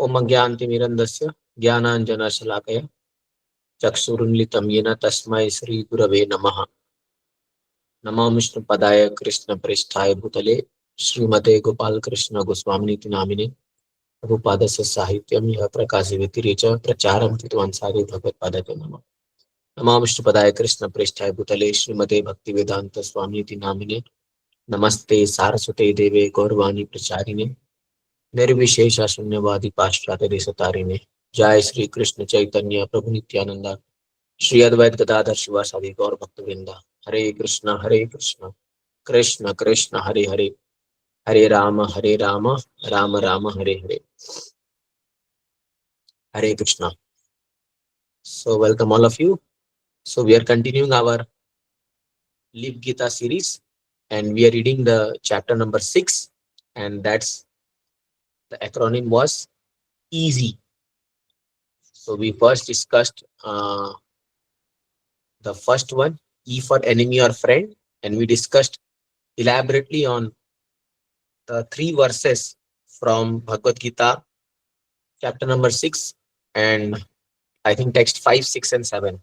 ओम अज्ञानतिमिरन्दस्य ज्ञानाञ्जनशलाकया चक्षुरुन्मिलितं येन तस्मै श्रीगुरवे नमः। नमो विष्णुपदाय कृष्णप्रेष्ठाय भूतले श्रीमते गोपालकृष्ण गोस्वामिनीति नामिने प्रभुपादस्य साहित्यं यः प्रकाशयति च प्रचारं कृतवान् भगवत्पादते नमः। नमो विष्णुपदाय कृष्णप्रेष्ठाय भूतले श्रीमते भक्तिवेदांत स्वामिनीति नामिने नमस्ते सारस्वते देवे गौरवाणी प्रचारिणे निर्विशेष शून्यवादी पाश्चात्य देशतारिणे। जय श्री कृष्ण चैतन्य प्रभु नित्यानंदा श्री अद्वैत गदाधर शिवासादि गौर भक्तवृंदा। हरे कृष्ण कृष्ण कृष्ण हरे हरे, हरे राम राम राम हरे हरे, हरे Krishna. So welcome all of you. So we are continuing our Live Gita series and we are reading the chapter number 6, and that's the acronym was EASY. So we first discussed the first one, E for enemy or friend, and we discussed elaborately on the 3 verses from Bhagavad Gita chapter number 6 and I think text 5, 6 and 7.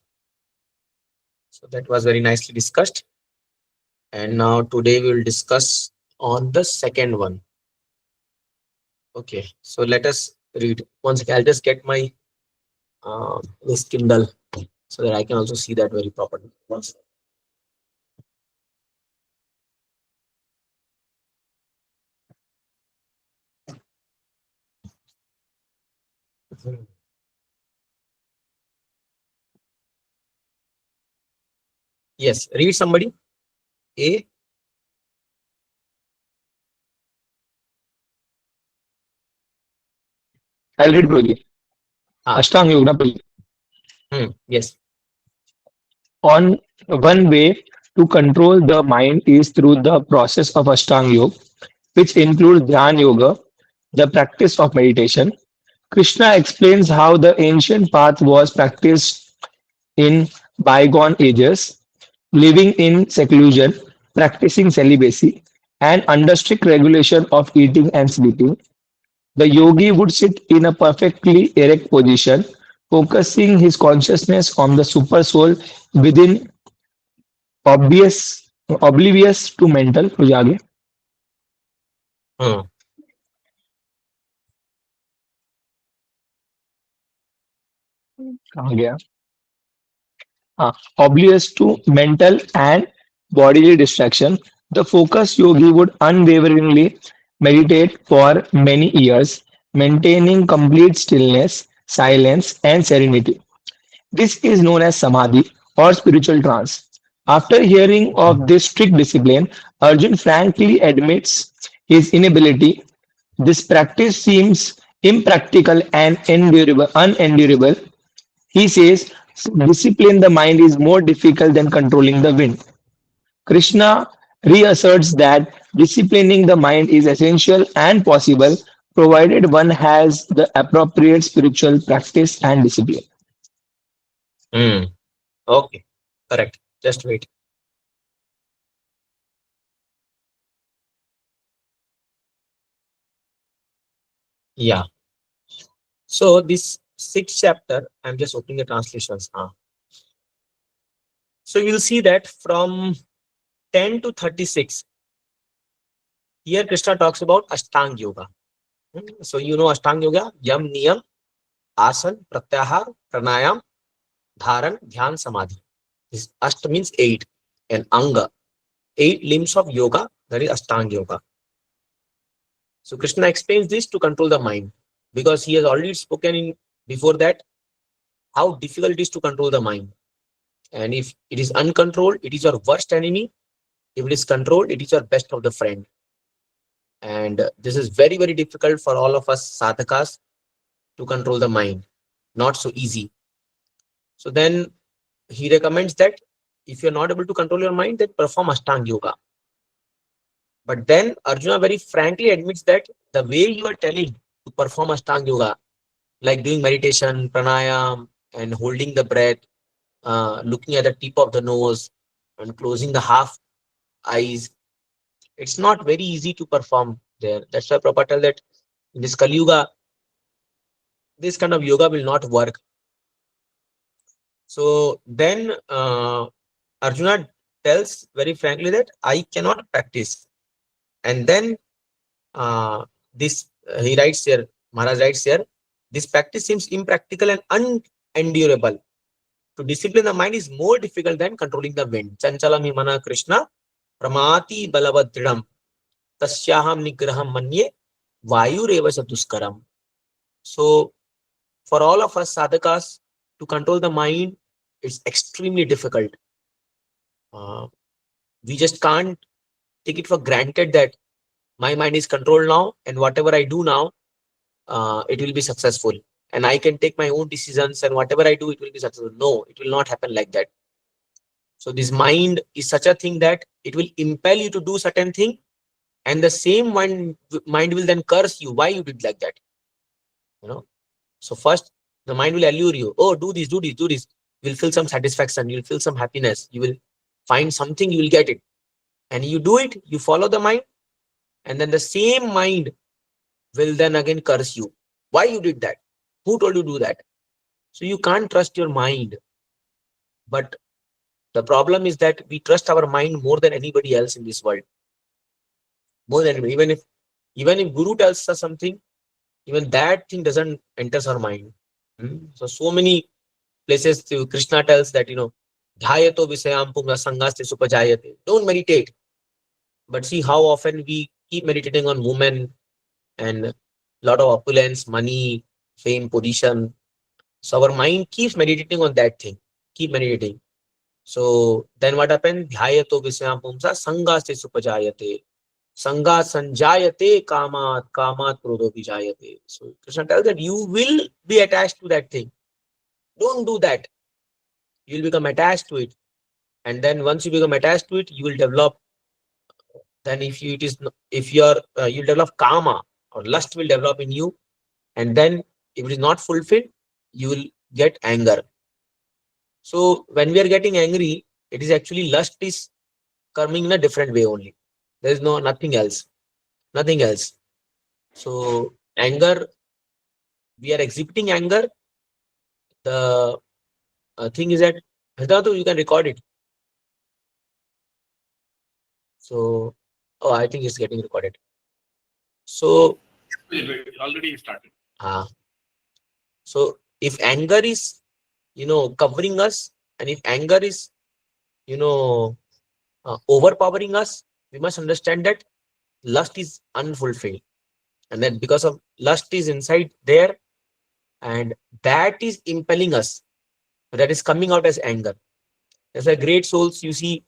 So that was very nicely discussed. And now today we will discuss on the second one. Okay, so let us read. Once again, I'll just get my this Kindle so that I can also see that very properly. Once. Yes, read somebody. A. I'll read Prabhuji. Ashtanga Yoga Prabhuji. Yes. On one way to control the mind is through the process of Ashtanga Yoga, which includes Dhyan Yoga, the practice of meditation. Krishna explains how the ancient path was practiced in bygone ages, living in seclusion, practicing celibacy, and under strict regulation of eating and sleeping. The yogi would sit in a perfectly erect position, focusing his consciousness on the super soul within, obvious, oblivious to mental. कुछ आगे Hmm. कहाँ गया oblivious to mental and bodily distraction. The focused yogi would unwaveringly meditate for many years, maintaining complete stillness, silence, and serenity. This is known as samadhi or spiritual trance. After hearing of this strict discipline, Arjun frankly admits his inability. This practice seems impractical and unendurable. He says discipline the mind is more difficult than controlling the wind. Krishna reasserts that disciplining the mind is essential and possible provided one has the appropriate spiritual practice and discipline. Okay, correct. Just wait. Yeah. So this 6th chapter, I'm just opening the translations. So you'll see that from 10 to 36, here Krishna talks about Ashtanga Yoga. So you know Ashtanga Yoga, Yam, Niyam, Asan, Pratyahar, Pranayam, Dharan, Dhyan, Samadhi. This Asht means 8 and Anga, 8 limbs of yoga, that is Ashtanga Yoga. So Krishna explains this to control the mind because he has already spoken in before that how difficult it is to control the mind. And if it is uncontrolled, it is your worst enemy. If it is controlled, it is your best of the friend. And this is very, very difficult for all of us sadhakas to control the mind. Not so easy. So then he recommends that if you're not able to control your mind, then perform Ashtanga Yoga. But then Arjuna very frankly admits that the way you are telling to perform Ashtanga Yoga, like doing meditation, pranayam, and holding the breath, looking at the tip of the nose and closing the half eyes, it's not very easy to perform there. That's why Prabhupada tell that in this Kali Yuga, this kind of yoga will not work. So then Arjuna tells very frankly that I cannot practice. And then uh, this he writes here, Maharaj writes here, this practice seems impractical and unendurable. To discipline the mind is more difficult than controlling the wind. Chanchalam hi mana Krishna pramati balavadridam tasyaham nigraham manye vayureva duskaram. So for all of us sadhakas, to control the mind is extremely difficult. Uh, we just can't take it for granted that my mind is controlled now, and whatever I do now, it will be successful. And I can take my own decisions, and whatever I do, it will be successful. No, it will not happen like that. So this mind is such a thing that it will impel you to do certain thing, and the same mind will then curse you. Why you did like that? You know. So first, the mind will allure you. Oh, do this, do this, do this. You will feel some satisfaction. You will feel some happiness. You will find something. You will get it, and you do it. You follow the mind, and then the same mind will then again curse you. Why you did that? Who told you to do that? So you can't trust your mind. But the problem is that we trust our mind more than anybody else in this world. More than anybody. Even if Guru tells us something, even that thing doesn't enters our mind. So many places Krishna tells that, Dhyato visayam punga sangaste supajayate. Don't meditate. But see how often we keep meditating on women and lot of opulence, money, fame, position. So our mind keeps meditating on that thing. Keep meditating. So then what happened? Dhyato visayam pumsa sangaste supajayate. Sanga sanjayate kamat krodho vijayate. So Krishna tells that you will be attached to that thing. Don't do that. You will become attached to it. And then once you become attached to it, you will develop. Then if you it is if you're you'll develop kama, or lust will develop in you. And then if it is not fulfilled, you will get anger. So when we are getting angry, it is actually lust is coming in a different way only. There is nothing else. Nothing else. So anger, we are exhibiting anger. The thing is that Hridatu, you can record it. So, oh, I think it's getting recorded. So, Already started. So if anger is, covering us, and if anger is, overpowering us, we must understand that lust is unfulfilled, and that because of lust is inside there, and that is impelling us, that is coming out as anger. As a great souls, you see,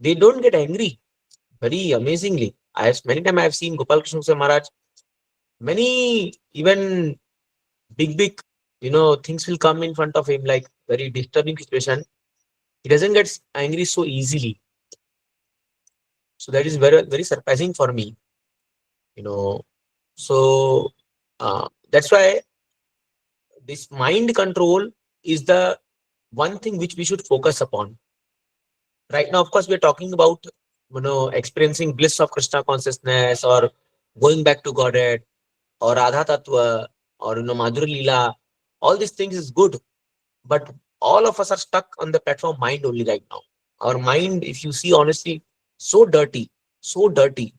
they don't get angry. Very amazingly, many times I have seen Gopal Krishna Maharaj, many even big, things will come in front of him, like very disturbing situation. He doesn't get angry so easily. So that is very, very surprising for me, you know. So that's why this mind control is the one thing which we should focus upon. Right now, of course, we're talking about, experiencing bliss of Krishna consciousness, or going back to Godhead, or Radha Tattva, or, Madhuri Leela. All these things is good. But all of us are stuck on the platform mind only right now. Our mind, if you see honestly, so dirty, so dirty.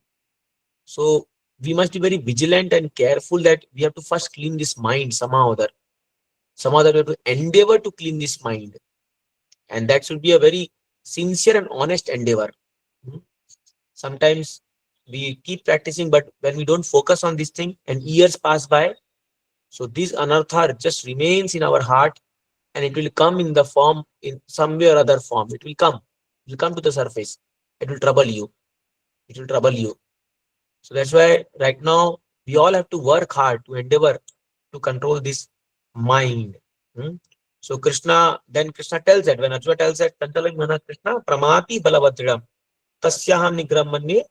So we must be very vigilant and careful that we have to first clean this mind somehow or other. Somehow that we have to endeavor to clean this mind. And that should be a very sincere and honest endeavor. Hmm. Sometimes we keep practicing, but when we don't focus on this thing and years pass by, so this anartha just remains in our heart, and it will come in the form, in some way or other form. It will come to the surface. It will trouble you. It will trouble you. So that's why right now we all have to work hard to endeavor to control this mind. Hmm? So Krishna tells that, when Arjuna tells that, Tantalam mana Krishna pramati balavadridam tasyaham nigram manye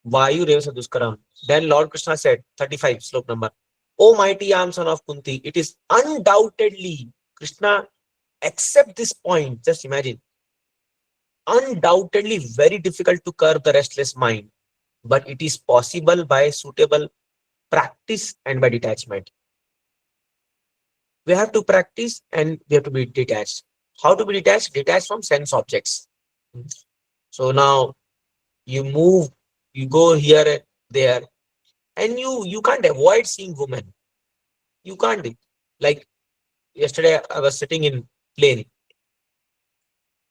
vayu revasa duskaram. Then Lord Krishna said, 35 slok number, O mighty arm son of Kunti, it is undoubtedly, Krishna accept this point. Just imagine, undoubtedly very difficult to curb the restless mind, but it is possible by suitable practice and by detachment. we have to practice and we have to be detached. How to be detached? Detached from sense objects. So now you move, you go here and there, and you can't avoid seeing women. You can't. Like yesterday, I was sitting in plane,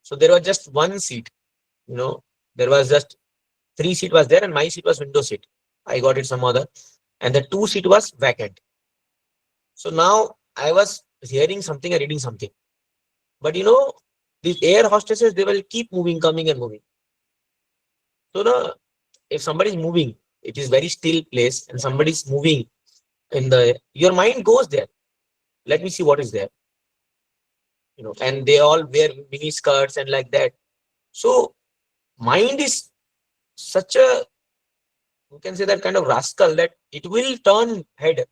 so there was just one seat. There was just three seat was there, and my seat was window seat. I got it some other, and the two seat was vacant. So now I was hearing something and reading something. But these air hostesses, they will keep moving, coming and moving. So now, if somebody is moving, it is very still place, and somebody is moving your mind goes there. Let me see what is there. And they all wear mini skirts and like that. So mind is such a, you can say, that kind of rascal that it will turn head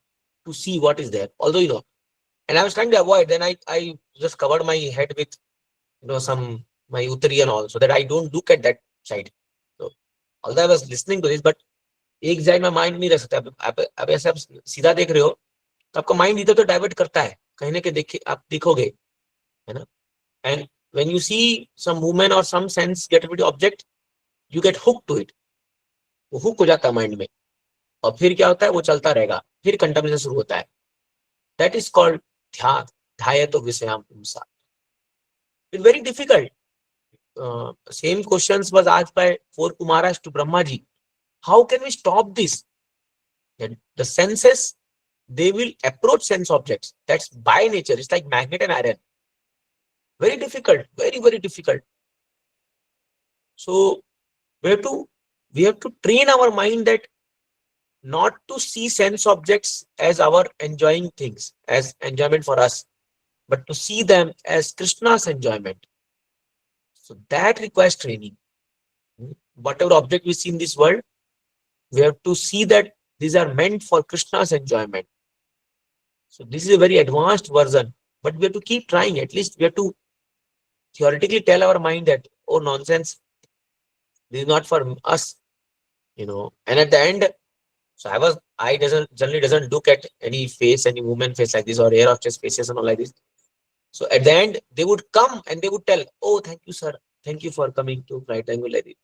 to see what is there. Although and I was trying to avoid. Then I just covered my head with some my uttari and all, so that I don't look at that side. So although I was listening to this, but एक side में mind नहीं रह सकता. आप ऐसे आप सीधा देख रहे हो तो आपका माइंड इधर तो डाइवर्ट करता है, कहीं ना कहीं देखिए आप दिखोगे, है ना. And when you see some movement or some sense get with object, you get hook to it. वो हुक हो जाता है माइंड में, और फिर क्या होता है, वो चलता रहेगा, फिर कंटेम्पलेशन शुरू होता है. That is called dhyan. ध्यायतो विषयाम पुंसा. It's very difficult. Same questions was asked by four Kumaras to Brahmaji. How can we stop this? That the senses, they will approach sense objects. That's by nature. It's like magnet and iron. Very difficult. Very, very difficult. So we have to train our mind that not to see sense objects as our enjoying things, as enjoyment for us, but to see them as Krishna's enjoyment. So that requires training. Whatever object we see in this world, we have to see that these are meant for Krishna's enjoyment. So this is a very advanced version, but we have to keep trying. At least we have to theoretically tell our mind that, oh nonsense, this is not for us, And at the end, so I generally doesn't look at any face, any woman face like this, or air hostess faces and all like this. So at the end, they would come and they would tell, oh, thank you, sir. Thank you for coming to Flight Angle like this.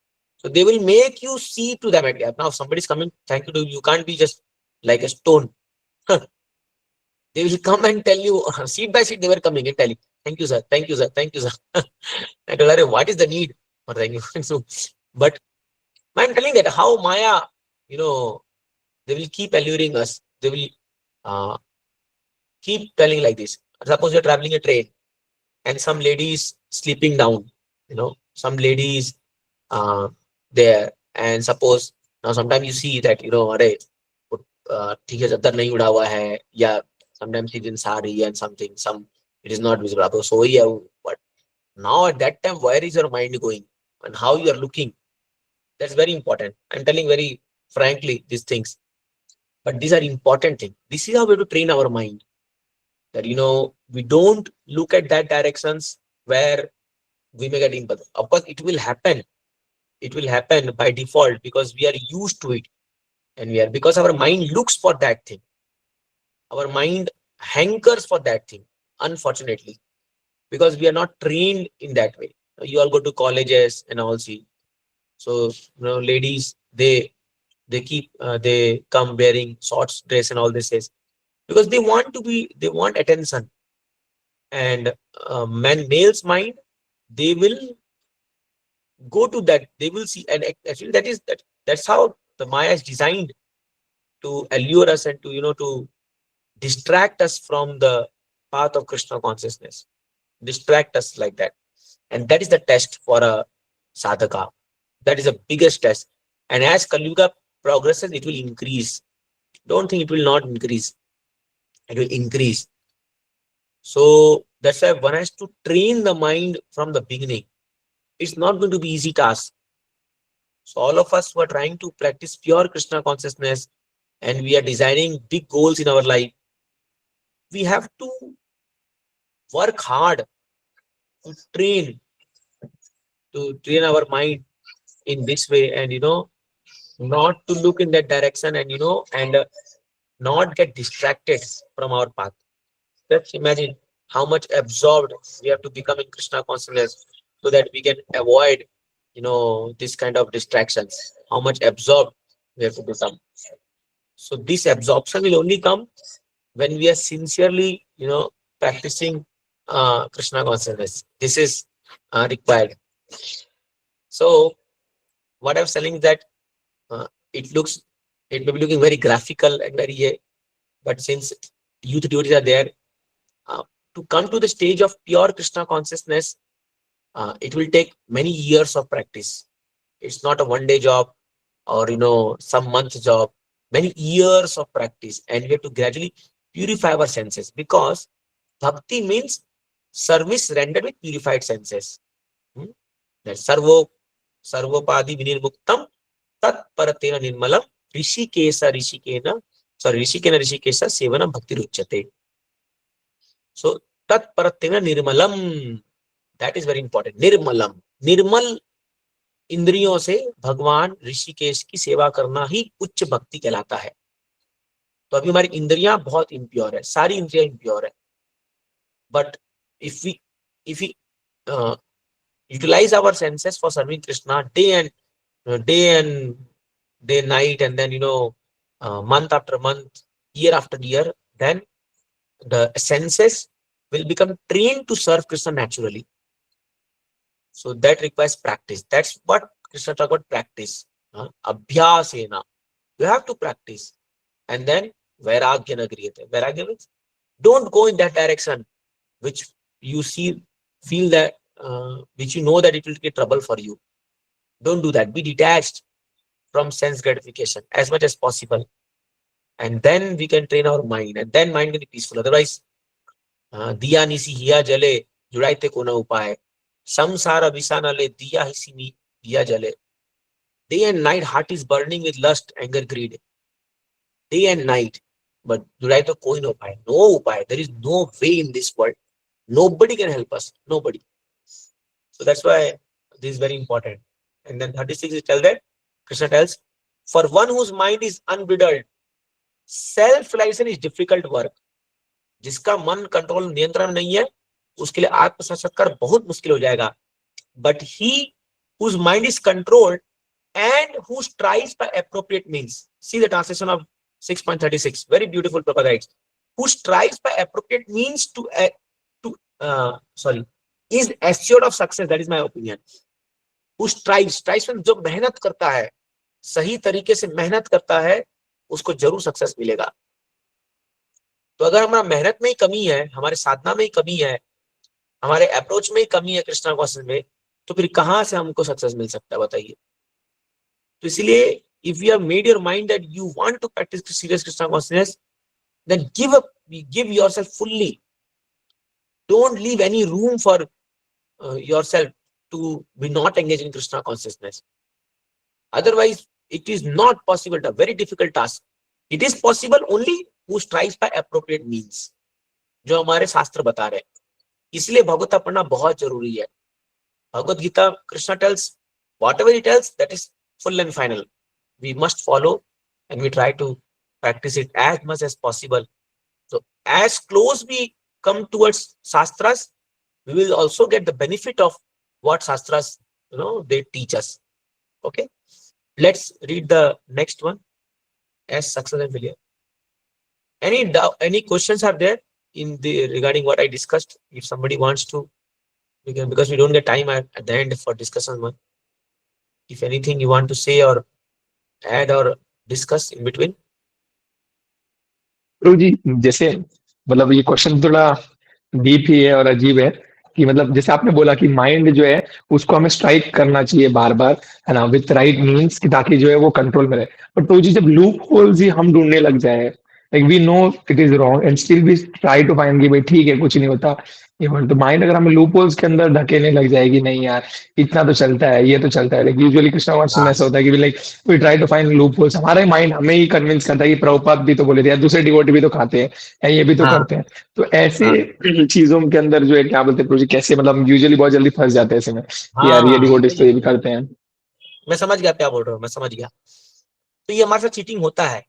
So they will make you see to them. Now, if somebody's coming, thank you to you. You can't be just like a stone. They will come and tell you, seat by seat, they were coming and telling, thank you, sir. Thank you, sir. Thank you, sir. I told her, what is the need for thank you? So, but I'm telling that how Maya, they will keep alluring us. They will keep telling like this. Suppose you're traveling a train and some ladies sleeping down, some ladies there, and suppose now sometimes you see that अरे ठीक है चद्दर नहीं उड़ा हुआ है, या sometimes she's in sari and some it is not visible, तो सोई है. But now at that time, where is your mind going and how you are looking? That's very important. I'm telling very frankly these things, but these are important things. This is how we have to train our mind, that we don't look at that directions where we may get impulse. Of course it will happen by default because we are used to it, and because our mind looks for that thing, our mind hankers for that thing, unfortunately, because we are not trained in that way. You all go to colleges and all, see, so ladies, they come wearing short dress and all this is because they want attention. And male's mind, they will go to that, they will see, and actually that's how the Maya is designed, to allure us and to distract us from the path of Krishna consciousness, distract us like that. And that is the test for a sadhaka. That is the biggest test. And as Kali Yuga progresses, it will increase. Don't think it will not increase. It will increase. So that's why one has to train the mind from the beginning. It's not going to be easy task. So all of us who are trying to practice pure Krishna consciousness and we are designing big goals in our life, we have to work hard to train our mind in this way, and not to look in that direction, and and not get distracted from our path. Just imagine how much absorbed we have to become in Krishna consciousness so that we can avoid, this kind of distractions. How much absorbed we have to become. So this absorption will only come when we are sincerely, practicing Krishna consciousness. This is required. So what I'm saying is that uh, it looks, it may be looking very graphical and very, but since youth devotees are there, uh, to come to the stage of pure Krishna consciousness, it will take many years of practice. It's not a one-day job or some month job. Many years of practice, and we have to gradually purify our senses, because bhakti means service rendered with purified senses. That sarvopadi vinirmuktam tat paratena nirmalam rishikena sevana bhakti ruchyate. So tat paratena nirmalam, that is very important. Nirmalam, निर्मल इंद्रियों से भगवान ऋषिकेश की सेवा करना ही उच्च भक्ति कहलाता है. तो अभी हमारी इंद्रियां बहुत इम्प्योर है, सारी इंद्रियां इम्प्योर है. But if we utilize our senses for serving Krishna day and day night, and then month after month, year after year, then the senses will become trained to serve Krishna naturally. So that requires practice. That's what Krishna talk about, practice. Abhyasena. You have to practice. And then vairagya nagriyate. Vairagya means don't go in that direction which you feel that which you know that it will get trouble for you. Don't do that. Be detached from sense gratification as much as possible. And then we can train our mind, and then mind will be peaceful. Otherwise, diya nisi hiya jale judaite kona upaye. Samsara visanale diya hisini hiya jale. Day and night heart is burning with lust, anger, greed. Day and night. But judaite koi no upaye. No upaye. There is no way in this world. Nobody can help us. Nobody. So that's why this is very important. And then 36 is tell that Krishna tells, for one whose mind is unbridled, self-realization is difficult work. जिसका मन control नियंत्रण नहीं है, उसके लिए आत्म साक्षात्कार बहुत मुश्किल हो जाएगा. But he whose mind is controlled and who strives by appropriate means. See the translation of 6.36. Very beautiful, Prabhu writes. Who strives by appropriate means is assured of success. That is my opinion. Who strives में जो मेहनत करता है, सही तरीके से मेहनत करता है, उसको जरूर सक्सेस मिलेगा. तो अगर हमारा मेहनत में ही कमी है, हमारे साधना में ही कमी है, हमारे अप्रोच में ही कमी है कृष्णा कॉन्शियसनेस में, तो फिर कहां से हमको सक्सेस मिल सकता है बताइए. तो इसलिए if you have made your mind that you want to practice serious Krishna consciousness, then give yourself fully. Don't leave any room for yourself to be not engaged in Krishna consciousness. Otherwise, it is not possible. A very difficult task. It is possible only who strives by appropriate means. जो हमारे शास्त्र बता रहे हैं. इसलिए भगवत पढ़ना बहुत जरूरी है. Bhagavad Gita Krishna tells whatever he tells, that is full and final. We must follow and we try to practice it as much as possible. So as close we come towards shastras, we will also get the benefit of what shastras they teach us. Okay, let's read the next one. As success and failure. Any questions are there in the regarding what I discussed? If somebody wants to, because we don't get time at the end for discussion one. If anything you want to say or add or discuss in between. प्रभु जी, जैसे मतलब ये question थोड़ा deep ही है और अजीब है कि मतलब जैसे आपने बोला कि माइंड जो है उसको हमें स्ट्राइक करना चाहिए बार बार, है ना, विथ राइट मीन्स, कि ताकि जो है वो कंट्रोल में रहे. बट प्रभु जी, जब लूप होल्स ही हम ढूंढने लग जाए, like we know it is wrong and still we try to find कि भाई ठीक है कुछ नहीं होता, ये तो माइंड अगर हमें लूप होल्स के अंदर धकेलने लग जाएगी, नहीं यार इतना तो चलता है, ये तो चलता है. लाइक यूजुअली कृष्णा कॉन्शियसनेस में ऐसा होता है कि like we try to find loopholes. हमारा माइंड हमें ही कन्विंस करता है कि प्रभुपाद भी तो बोले थे, दूसरे डिवोटी भी तो खाते हैं, ये भी तो करते हैं. तो ऐसे चीजों के अंदर जो है क्या बोलते हैं प्रभु जी, कैसे मतलब यूजुअली बहुत जल्दी फंस जाते हैं ऐसे में कि यार ये डिवोटीज तो ये भी करते हैं. मैं समझ गया क्या बोल रहे हो, मैं समझ गया. तो ये हमारे साथ चीटिंग होता है,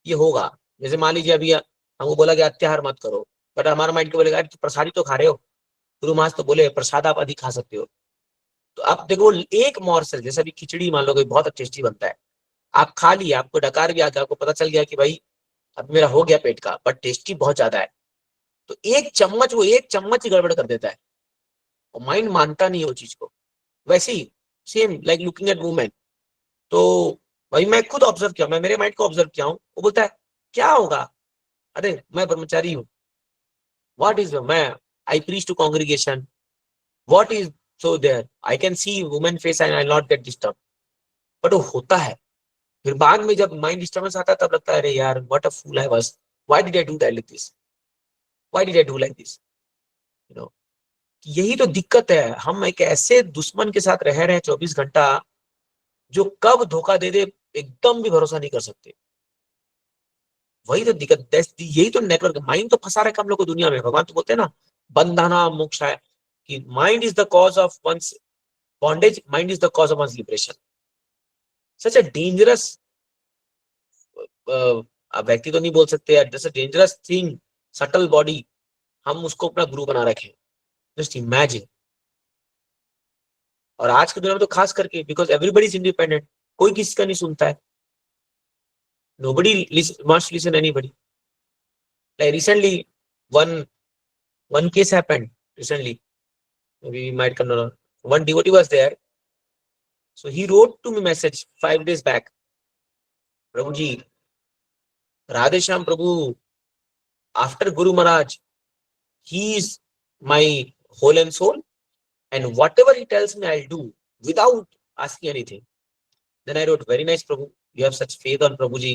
ये होगा. जैसे मान लीजिए अभी हमको बोला गया अत्याहार मत करो, बट हमारा माइंड को बोलेगा प्रसाद ही तो खा रहे हो, गुरु महाराज तो बोले प्रसाद आप अधिक खा सकते हो। तो आप देखो एक मॉर्सल, जैसे अभी खिचड़ी मान लो बहुत टेस्टी बनता है, आप खा लिया, आपको डकार भी आ गया, आपको पता चल गया कि भाई अब मेरा हो गया पेट का, बट टेस्टी बहुत ज्यादा है, तो एक चम्मच, वो एक चम्मच ही गड़बड़ कर देता है और माइंड मानता नहीं है वो चीज को। वैसे ही same like looking at women, तो भाई मैं खुद ऑब्जर्व किया, मैं मेरे माइंड को ऑब्जर्व किया हूँ, वो बोलता है क्या होगा, अरे मैं ब्रह्मचारी हूँ, व्हाट इज मैं, I preach to congregation, what is so there, I can see women face and I not get disturb. But वो होता है, फिर बाद में जब माइंड डिस्टर्बेंस आता है तब लगता है अरे यार what a fool I was, why did I do that like this, why did I do like this, you know. यही तो दिक्कत है, हम एक ऐसे दुश्मन के साथ रह रहे हैं 24 घंटा, जो कब धोखा दे दे एकदम भी भरोसा नहीं कर सकते। वही तो दिक्कत, यही तो नेटवर्क, माइंड तो फंसा रखा हम लोग को दुनिया में। भगवान तो बोलते हैं ना, बंधना मोक्ष है, कि mind is the cause of one's bondage, mind is the cause of one's liberation. Such a dangerous व्यक्ति तो नहीं बोल सकते यार, जैसे डेंजरस थिंग, सटल बॉडी, हम उसको अपना गुरु बना रखे, जस्ट इमेजिन। और आज के दुनिया में तो खास करके, बिकॉज एवरीबडी इज इंडिपेंडेंट, कोई किसी का नहीं सुनता है, nobody wants to listen anybody. Like recently, one case happened recently, maybe we might come to know. One devotee was there, so he wrote to me message 5 days back, Prabhuji, Radhe Shyam Prabhu, after Guru Maharaj, he is my whole and soul, and whatever he tells me I'll do without asking anything. Then I wrote, very nice Prabhu, you have such faith on Prabhuji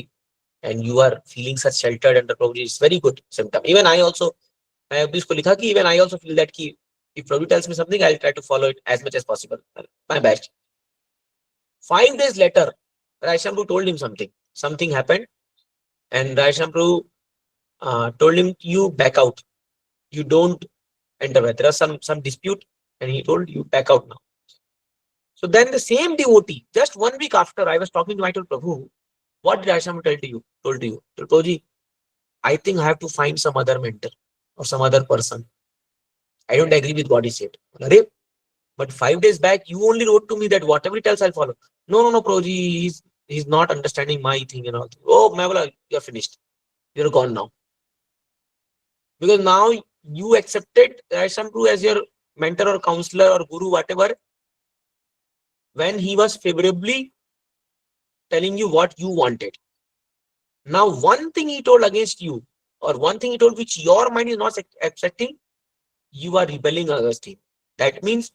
and you are feeling such sheltered under Prabhuji, it's very good symptom. Even I also, I have इसको लिखा कि even I also feel that कि if Prabhu tells me something, I'll try to follow it as much as possible, my best. 5 days later, Raisham Prabhu told him something happened, and Raisham Prabhu told him, you back out, you don't enter. There was some dispute, and he told you back out now. So then the same devotee, just 1 week after, I was talking to my Prabhu, what did Raisham tell to you? Told to you, Prabhuji, I think I have to find some other mentor or some other person. I don't agree with what he said. But 5 days back, you only wrote to me that whatever he tells, I'll follow. No, Prabhuji, he's not understanding my thing and all. Oh, Mavala, you're finished. You're gone now. Because now you accepted Raisham Prabhu as your mentor or counselor or guru, whatever, when he was favorably telling you what you wanted. Now, one thing he told against you, or one thing he told which your mind is not accepting, you are rebelling against him. That means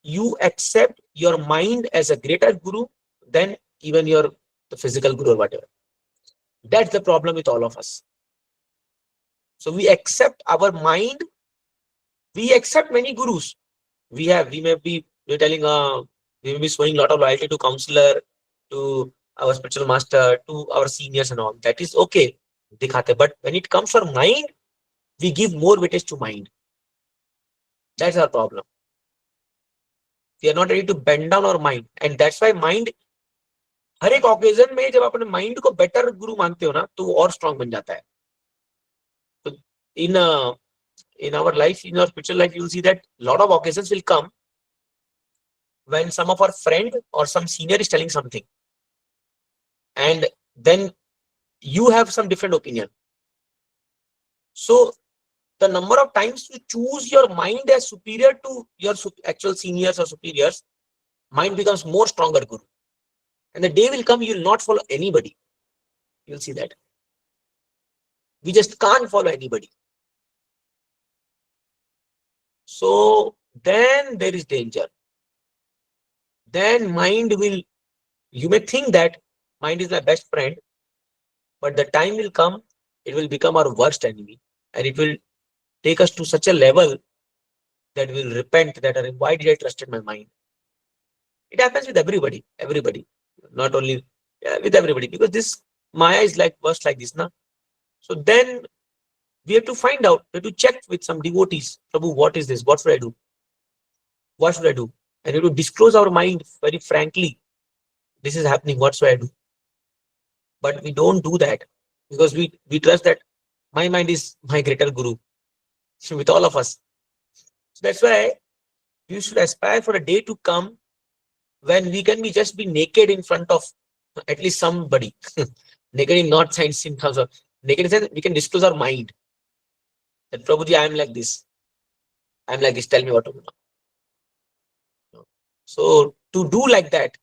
you accept your mind as a greater guru than even the physical guru or whatever. That's the problem with all of us. So we accept our mind, we accept many gurus. We may be telling, we may be showing a lot of loyalty to counselor, to our spiritual master, to our seniors and all. That is okay. Dikhate. But when it comes for mind, we give more weightage to mind. That's our problem. We are not ready to bend down our mind. And that's why mind, हर एक occasion में जब अपने mind को better guru मानते हो ना, तो वो और strong बन जाता है. So in our life, in our spiritual life, you'll see that a lot of occasions will come when some of our friend or some senior is telling something, and then you have some different opinion. So the number of times you choose your mind as superior to your actual seniors or superiors, mind becomes more stronger guru. And the day will come, you will not follow anybody. You'll see that. We just can't follow anybody. So then there is danger. Then mind will, you may think that mind is my best friend, but the time will come, it will become our worst enemy, and it will take us to such a level that we will repent that, why did I trust my mind? It happens with everybody, not only with everybody, because this Maya is like worst like this, na. So then we have to find out, we have to check with some devotees, Prabhu, what is this? What should I do? What should I do? And we have to disclose our mind very frankly. This is happening, what should I do? But we don't do that because we trust that my mind is my greater guru. with all of us. So that's why you should aspire for a day to come when we can just be naked in front of at least somebody. Naked in not science in terms of naked in sense we can disclose our mind. That Prabhuji, I am like this. I am like this. Tell me what to do now. So to do like that,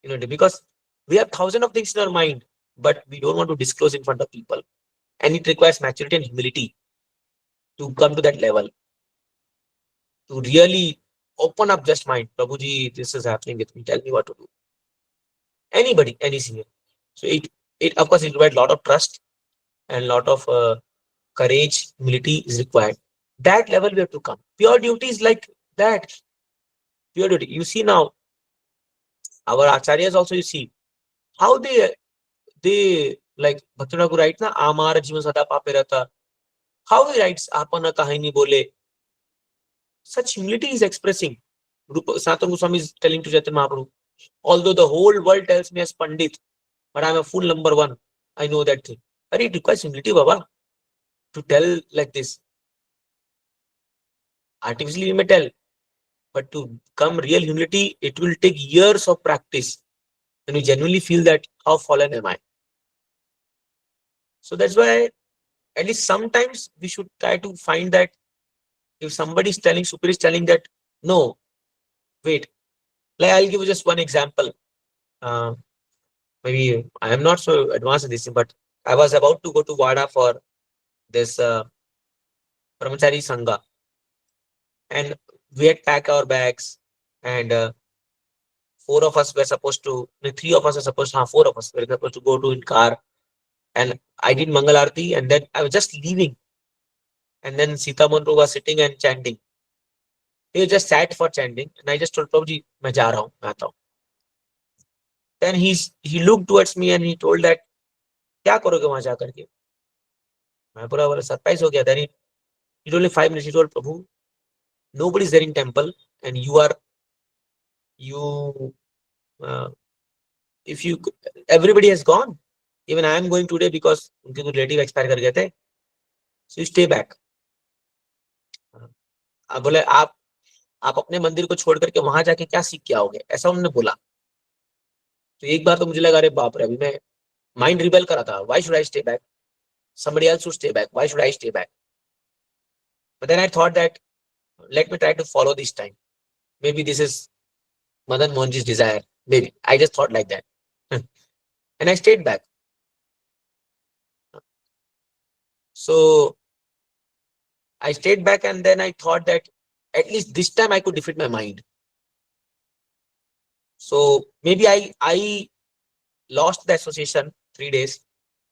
because we have thousands of things in our mind, but we don't want to disclose in front of people. And it requires maturity and humility to come to that level, to really open up just mind. Prabhuji, this is happening with me. Tell me what to do. Anybody, any senior. So it of course it requires a lot of trust and a lot of courage, humility is required. That level we have to come. Pure duty is like that. Pure duty. You see now, our acharyas also you see how they like Bhakti Thakur writes na Amar Jivan Sada Pape Rata. How he writes Apana Kahini Bole. Such humility is expressing. Sanatana Goswami is telling to Chaitanya Mahaprabhu, although the whole world tells me as Pandit, but I am a full number one. I know that thing. But it requires humility, Baba, to tell like this. Artificially, we may tell, but to come real humility, it will take years of practice. And you genuinely feel that how fallen am I. So that's why at least sometimes we should try to find that if somebody is telling, Superior is telling that, no, wait. Like I'll give you just one example. Maybe I am not so advanced in this, but I was about to go to Wada for this Brahmachari Sangha. And we had packed our bags and four of us were supposed to, no, three of us were supposed to, four of us were supposed to go to in car. And I did Mangal Aarti and then I was just leaving. And then Sita Manru was sitting and chanting. He just sat for chanting. And I just told Prabhuji, मैं जा रहा हूँ, मैं आता हूँ. Then he looked towards me and he told that, क्या करोगे वहां जाकर के? मैं पूरा वाला सरप्राइज हो गया. Then he told me 5 minutes. He told Prabhu, nobody is there in temple and you if you everybody has gone. Even I am going today because उनके कुछ relative expire कर गए थे. So you stay back. अब बोले आप अपने मंदिर को छोड़ करके वहां जाके क्या सीख के आओगे, ऐसा उन्होंने बोला. तो एक बार तो मुझे लगा अरे बाप रे, अभी मैं माइंड रिबेल करा था. Why should I stay back? Somebody else should stay back. Why should I stay back? But then I thought that let me try to follow this time. Maybe this is Madan Mohanji's desire. Maybe I just thought like that. And I stayed back. So I stayed back and then I thought that at least this time I could defeat my mind. So maybe I lost the association 3 days.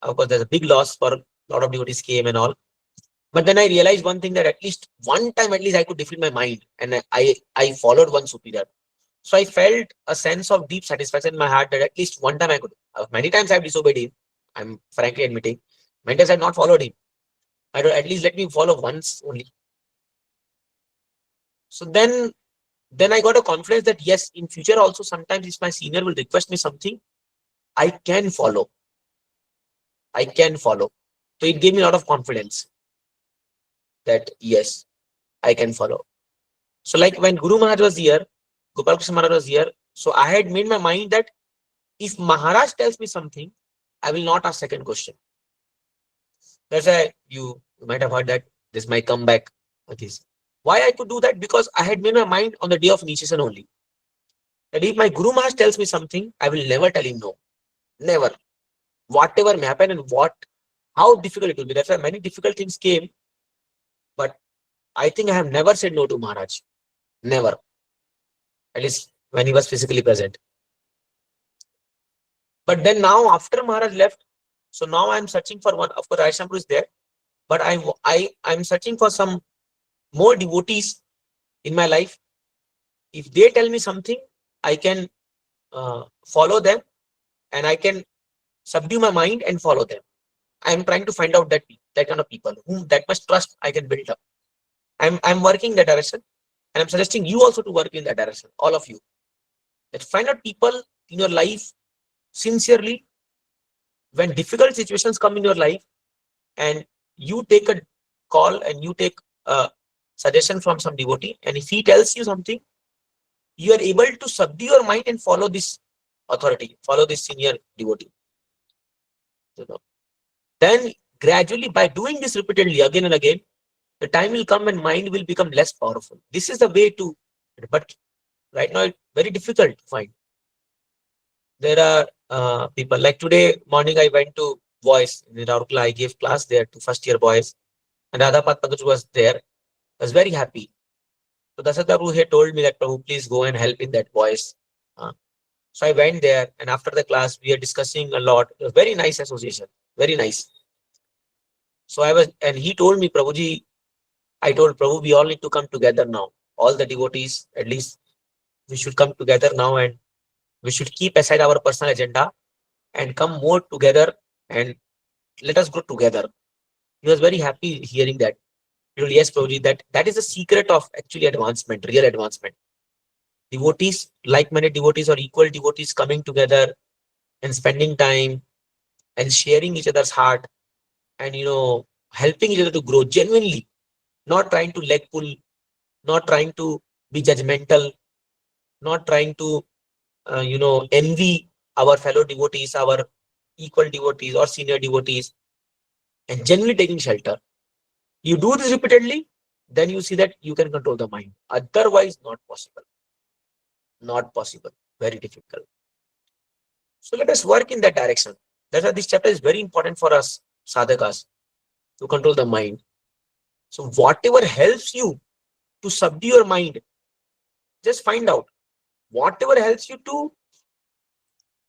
Of course, there's a big loss for a lot of devotees came and all. But then I realized one thing, that at least one time at least I could defeat my mind and I followed one superior. So I felt a sense of deep satisfaction in my heart that at least one time I could. Many times I've disobeyed him. I'm frankly admitting. Many times I've not followed him. I don't, at least let me follow once only. So then I got a confidence that yes, in future also sometimes if my senior will request me something, I can follow. I can follow. So it gave me a lot of confidence that yes, I can follow. So like when Guru Maharaj was here, Gopal Krishna Maharaj was here, so I had made my mind that if Maharaj tells me something, I will not ask second question. That's why you might have heard that this might come back with this. Why I could do that? Because I had made my mind on the day of initiation only. That if my Guru Maharaj tells me something, I will never tell him no. Never. Whatever may happen and how difficult it will be. That's why many difficult things came. But I think I have never said no to Maharaj. Never. At least when he was physically present. But then now after Maharaj left, so now I'm searching for one. Of course, Aishampur is there. But I'm searching for some more devotees in my life. If they tell me something, I can follow them and I can subdue my mind and follow them. I'm trying to find out that kind of people whom that much trust I can build up. I'm working in that direction, and I'm suggesting you also to work in that direction, all of you. That find out people in your life sincerely when difficult situations come in your life and you take a call and you take a suggestion from some devotee, and if he tells you something, you are able to subdue your mind and follow this authority, follow this senior devotee. You know. Then gradually, by doing this repeatedly again and again, the time will come when mind will become less powerful. This is the way to, but right now it's very difficult to find. There are people like today morning I went to voice in Raurkela. I gave class there to first year boys, and Radhapat Pankaj was there. I was very happy. So Dasat Prabhu had told me that Prabhu, please go and help in that voice. So I went there, and after the class we are discussing a lot. It was very nice association, very nice. So I was, and he told me, Prabhuji, I told Prabhu, we all need to come together now. All the devotees, at least, we should come together now, and we should keep aside our personal agenda and come more together and let us grow together. He was very happy hearing that. He told, yes, Prabhuji, that is the secret of actually advancement, real advancement. Devotees, like-minded devotees or equal devotees coming together and spending time and sharing each other's heart and, helping each other to grow genuinely, not trying to leg pull, not trying to be judgmental, not trying to, envy our fellow devotees, our equal devotees or senior devotees, and genuinely taking shelter. You do this repeatedly, then you see that you can control the mind. Otherwise, not possible. Not possible. Very difficult. So let us work in that direction. That's why this chapter is very important for us, sadhakas, to control the mind. So whatever helps you to subdue your mind, just find out. Whatever helps you to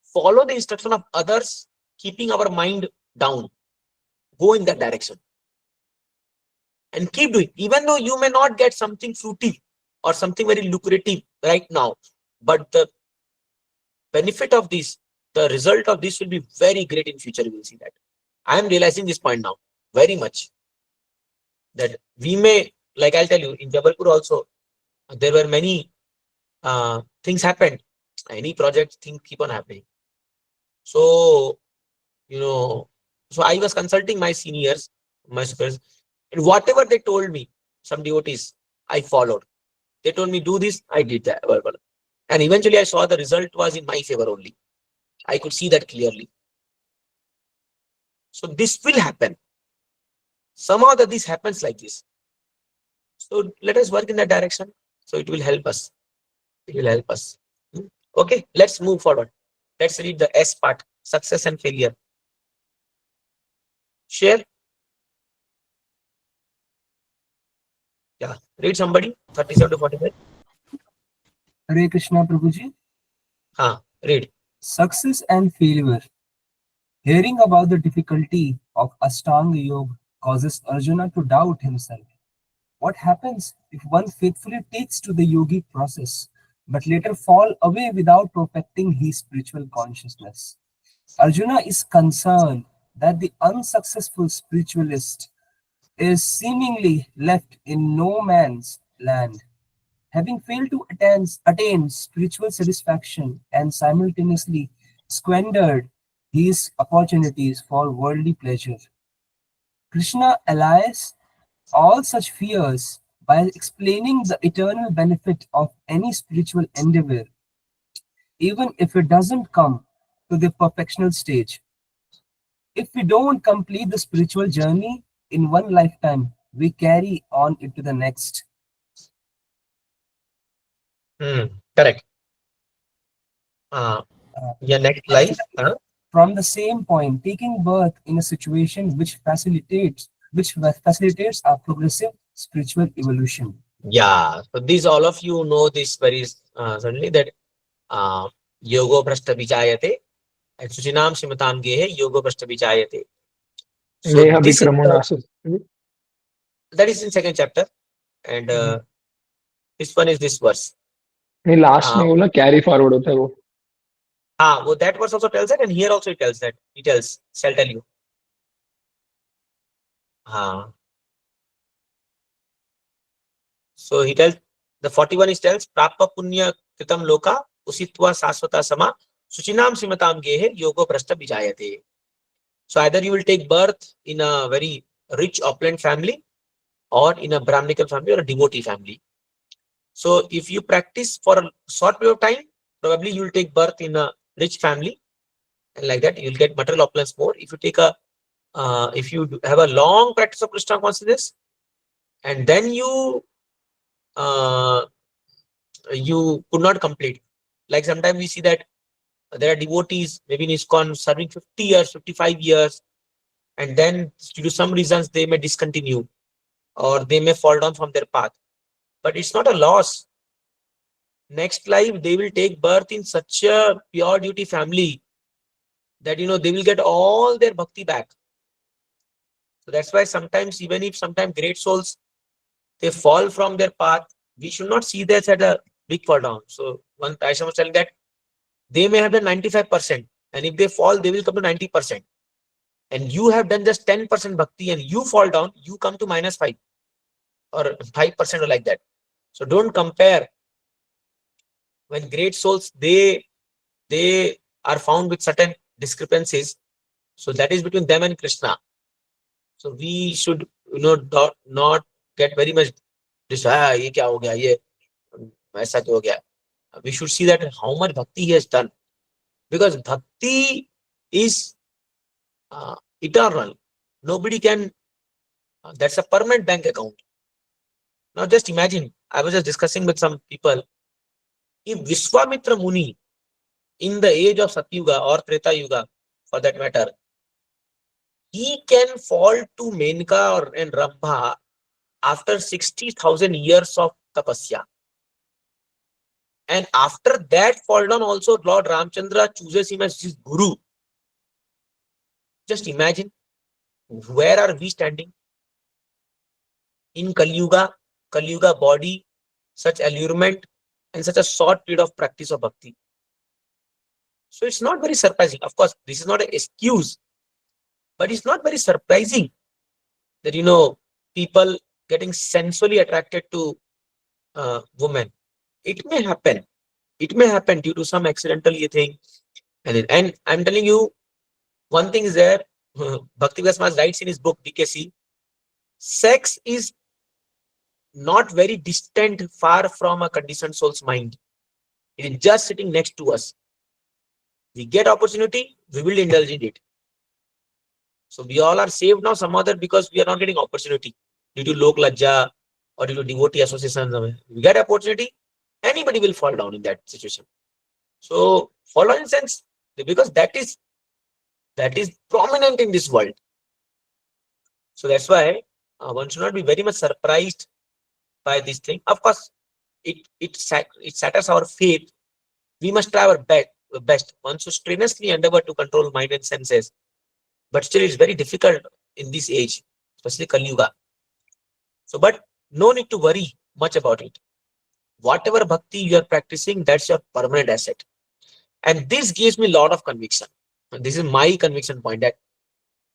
follow the instruction of others, keeping our mind down, go in that direction. And keep doing. Even though you may not get something fruity or something very lucrative right now, but the benefit of this, the result of this will be very great in future. You will see that. I am realizing this point now very much. That we may, like I'll tell you, in Jabalpur also, there were many things happened. Any project, things keep on happening. So, so I was consulting my seniors, my superiors, and whatever they told me, some devotees, I followed. They told me, do this, I did that. And eventually I saw the result was in my favor only. I could see that clearly. So this will happen. Somehow that this happens like this. So let us work in that direction. So it will help us. It will help us. Okay, let's move forward. Let's read the S part, success and failure. Share. Yeah, read somebody, 37 to 45. Hare Krishna, Prabhuji. Read. Success and failure. Hearing about the difficulty of Ashtanga Yoga causes Arjuna to doubt himself. What happens if one faithfully takes to the yogic process, but later fall away without perfecting his spiritual consciousness? Arjuna is concerned that the unsuccessful spiritualist is seemingly left in no man's land, having failed to attain spiritual satisfaction and simultaneously squandered his opportunities for worldly pleasure. Krishna allays all such fears by explaining the eternal benefit of any spiritual endeavor, even if it doesn't come to the perfectional stage. If we don't complete the spiritual journey in one lifetime, we carry on into the next. Correct. Yeah, next slide. From the same point, taking birth in a situation which facilitates our progressive spiritual evolution. Yeah, so these all of you know this very certainly that yogo prashta vichayate and suchinam simatam gehe yogo prashta vichayate. So Neha this is Vikramonasa. that is in second chapter, and this one is this verse. नहीं last में बोला carry forward होता है वो. Well, that verse also tells that, and here also it tells that. It tells, shall tell you. So he tells, the 41 is tells, Prappa punya kritam loka usitva saswata sama suchinam simatam gehe yogo prashta vijayate. So either you will take birth in a very rich opulent family, or in a Brahminical family or a devotee family. So if you practice for a short period of time, probably you will take birth in a rich family, and like that you will get material opulence more. If you take a if you have a long practice of Krishna consciousness, and then uh, you could not complete. Like sometimes we see that there are devotees, maybe in ISKCON, serving 50 years, 55 years, and then due to some reasons they may discontinue or they may fall down from their path. But it's not a loss. Next life they will take birth in such a pure duty family that they will get all their bhakti back. So that's why sometimes, even if sometimes great souls they fall from their path, we should not see this as a big fall down. So one Aisha was telling that they may have done 95%, and if they fall, they will come to 90%. And you have done just 10% bhakti and you fall down, you come to -5 or 5% or like that. So don't compare. When great souls they are found with certain discrepancies, so that is between them and Krishna. So we should not get very much this ye kya ho gaya, ye aisa ho gaya. We should see that how much bhakti he has done, because bhakti is eternal. Nobody can that's a permanent bank account. Now just imagine, I was just discussing with some people, if Vishwamitra Muni in the age of Satyuga or Treta Yuga for that matter, he can fall to Menka and Rambha after 60,000 years of tapasya. And after that fall down also, Lord Ramchandra chooses him as his guru. Just imagine, where are we standing? In Kali Yuga body, such allurement, and such a short period of practice of bhakti. So it's not very surprising. Of course, this is not an excuse, but it's not very surprising that people getting sensually attracted to women. It may happen. It may happen due to some accidental thing. And I'm telling you, one thing is there. Bhakti Vyas writes in his book BKC, sex is not very distant, far from a conditioned soul's mind. It is just sitting next to us. We get opportunity, we will indulge in it. So we all are saved now some other because we are not getting opportunity due to lok lajja or due to devotee associations. We get opportunity, anybody will fall down in that situation. So fall down in sense, because that is prominent in this world. So that's why one should not be very much surprised by this thing. Of course, it shatters our faith. We must try our best. One should strenuously endeavor to control mind and senses. But still, it's very difficult in this age, especially Kali Yuga. So, but no need to worry much about it. Whatever bhakti you are practicing, that's your permanent asset. And this gives me a lot of conviction. And this is my conviction point, that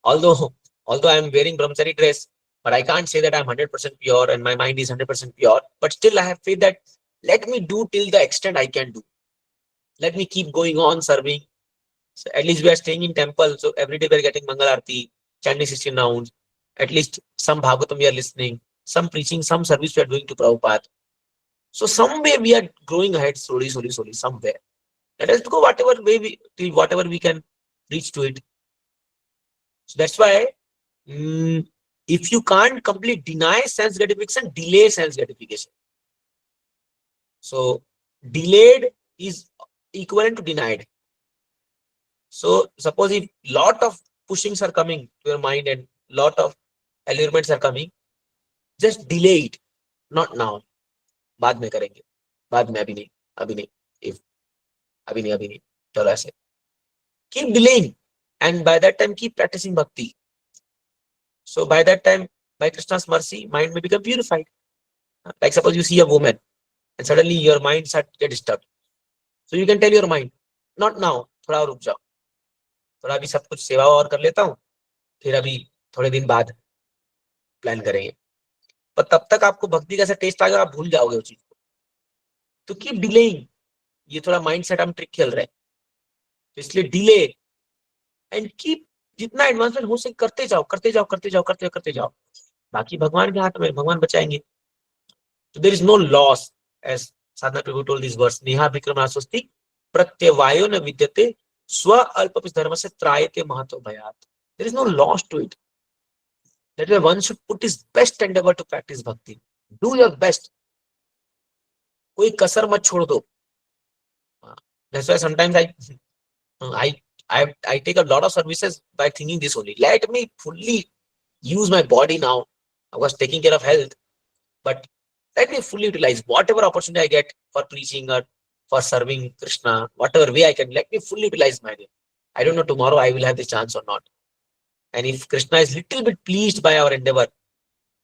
although I am wearing brahmachari dress, but I can't say that I'm 100% pure and my mind is 100% pure. But still, I have faith that let me do till the extent I can do. Let me keep going on serving. So at least we are staying in temple, so every day we are getting Mangal Aarti, chanting 16 rounds. At least some Bhagavatam we are listening, some preaching, some service we are doing to Prabhupada. So somewhere we are growing ahead slowly, somewhere. Let us go whatever way till whatever we can reach to it. So that's why, if you can't completely deny sense gratification, delay sense gratification. So delayed is equivalent to denied. So suppose if lot of pushings are coming to your mind and lot of allurements are coming, just delay it. Not now. बाद में करेंगे. बाद में अभी नहीं. If अभी नहीं. चलो ऐसे. Keep delaying, and by that time keep practicing bhakti. So by that time, by Krishna's mercy, mind may become purified. Like suppose you see a woman and suddenly your mind starts to get disturbed. So you can tell your mind, not now, थोड़ा और रुक जाओ. थोड़ा अभी सब कुछ सेवा और कर लेता हूँ, फिर अभी थोड़े दिन बाद प्लान करेंगे. पर तब तक आपको भक्ति का ऐसा टेस्ट आ गया, आप भूल जाओगे उस चीज को. तो कीप डिलेइंग. ये थोड़ा माइंड सेट हम ट्रिक खेल रहे हैं, तो इसलिए डिले एंड कीप. जितना एडवांसमेंट हो सके करते जाओ. बाकी भगवान के हाथ में, भगवान बचाएंगे. So there is no loss, as Sadhana Prabhu told these words. Neha Vikramaswasti Pratyavayo na vidyate swa alpapis dharma se trayate mahato bhayat. There is no loss to it. That is why one should put his best endeavor to practice bhakti. Do your best. कोई कसर मत छोड़ दो. That's why sometimes I I take a lot of services by thinking this only. Let me fully use my body now. I was taking care of health, but let me fully utilize whatever opportunity I get for preaching or for serving Krishna, whatever way I can. Let me fully utilize my day. I don't know tomorrow I will have the chance or not. And if Krishna is little bit pleased by our endeavor,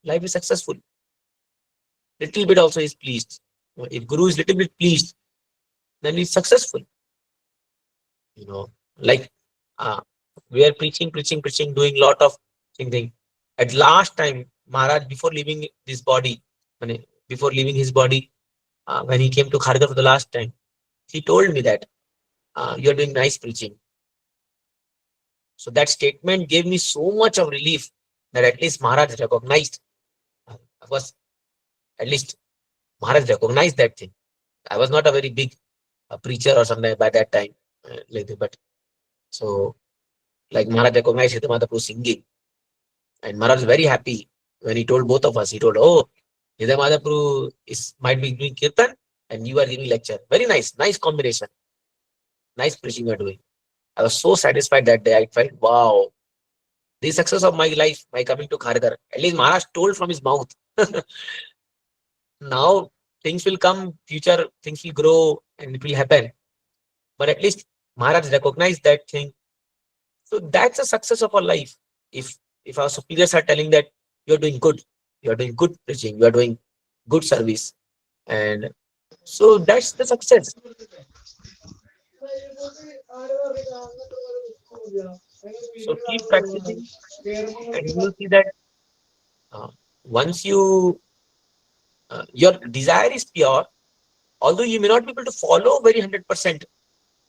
life is successful. Little bit also is pleased. If Guru is little bit pleased, then he's successful. Like we are preaching, doing lot of thing. At last time, Maharaj, before leaving this body, before leaving his body, when he came to Kharghar for the last time, he told me that you are doing nice preaching. So that statement gave me so much of relief that at least Maharaj recognized. Of course, at least Maharaj recognized that thing. I was not a very big preacher or something by that time, but so like Maharaj recognized Hidamata Prabhu singing, and Maharaj was very happy when he told both of us. He told, "Oh, Hidamata Prabhu might be doing kirtan, and you are giving lecture. Very nice combination. Nice preaching you are doing." I was so satisfied that day. I felt, wow, the success of my life by coming to Kharghar. At least Maharaj told from his mouth. Now things will come, future things will grow and it will happen. But at least Maharaj recognized that thing. So that's the success of our life. If our superiors are telling that you're doing good preaching, you're doing good service. And so that's the success. So keep practicing and you will see that once your desire is pure, although you may not be able to follow very 100%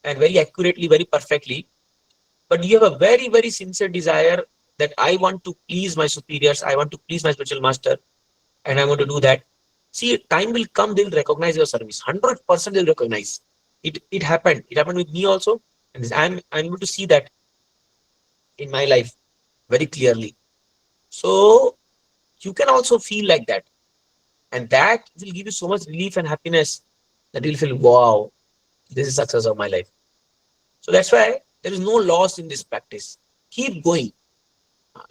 and very accurately, very perfectly, but you have a very, very sincere desire that I want to please my superiors, I want to please my spiritual master, and I want to do that. See, time will come, they'll recognize your service. 100% they'll recognize. It happened. It happened with me also. And I'm able to see that in my life very clearly. So you can also feel like that. And that will give you so much relief and happiness that you'll feel, wow, this is success of my life. So that's why there is no loss in this practice. Keep going.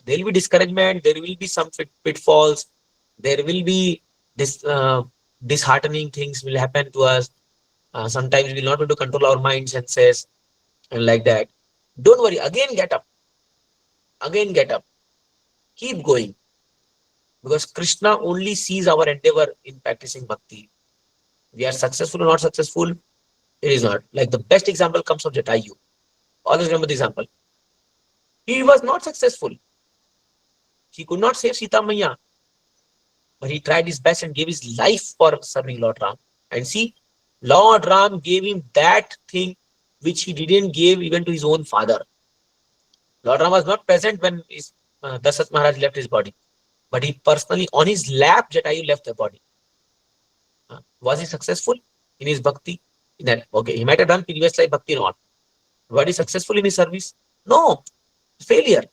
There will be discouragement, there will be some pitfalls, there will be this disheartening things will happen to us. Sometimes we will not be able to control our mind senses and like that. Don't worry, again get up, keep going, because Krishna only sees our endeavor in practicing bhakti. We are successful or not successful, it is not. Like the best example comes from Jatayu. Always remember the example. He was not successful. He could not save Sita Maya, but he tried his best and gave his life for serving Lord Ram. And see, Lord Ram gave him that thing which he didn't give even to his own father. Lord Ram was not present when Dasarat Maharaj left his body, but he personally, on his lap, Jatayu left the body. Was he successful in his bhakti? In that, okay, he might have done previous life bhakti and all. Was he successful in his service? No, failure.